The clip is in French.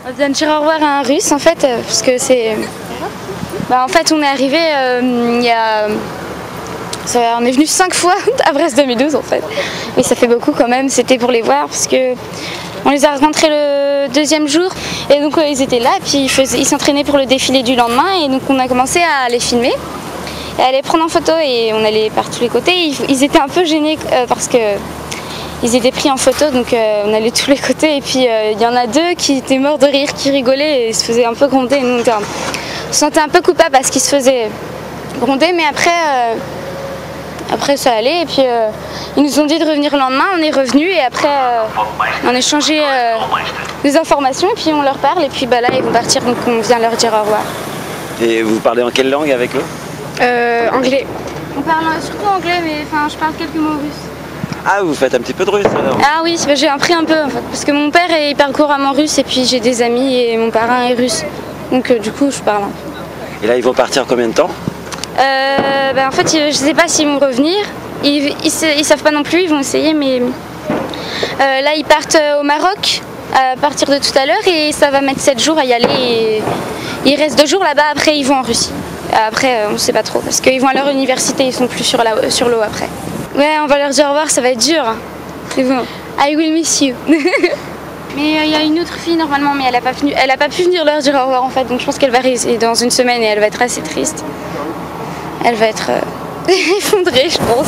On vient de dire au revoir à un Russe en fait, parce que c'est... en fait on est arrivé on est venu 5 fois à Brest 2012 en fait. Et ça fait beaucoup quand même, c'était pour les voir parce que on les a rencontrés le deuxième jour et donc ils étaient là et puis ils s'entraînaient pour le défilé du lendemain et donc on a commencé à les filmer et à les prendre en photo et on allait par tous les côtés. Ils étaient un peu gênés parce que ils étaient pris en photo, donc on allait de tous les côtés et puis il y en a 2 qui étaient morts de rire, qui rigolaient et se faisaient un peu gronder. Nous, on se sentait un peu coupable parce qu'ils se faisaient gronder, mais après ça allait et puis ils nous ont dit de revenir le lendemain, on est revenu et après on a échangé des informations et puis on leur parle et puis là ils vont partir donc on vient leur dire au revoir. Et vous parlez en quelle langue avec eux? Anglais. On parle surtout anglais mais je parle quelques mots russes. Ah, vous faites un petit peu de russe alors? Ah oui, j'ai appris un peu en fait, parce que mon père il parle couramment russe et puis j'ai des amis et mon parrain est russe. Donc du coup je parle un peu. Et là ils vont partir combien de temps? En fait je sais pas s'ils vont revenir, ils savent pas non plus, ils vont essayer mais là ils partent au Maroc à partir de tout à l'heure et ça va mettre 7 jours à y aller et il reste 2 jours là-bas, après ils vont en Russie. Après on sait pas trop parce qu'ils vont à leur université, ils sont plus sur l'eau après. Ouais, on va leur dire au revoir, ça va être dur. C'est bon. I will miss you. Mais il y a une autre fille normalement, mais elle a pas pu venir leur dire au revoir en fait, donc je pense qu'elle va rester dans une semaine et elle va être assez triste. Elle va être effondrée, je pense.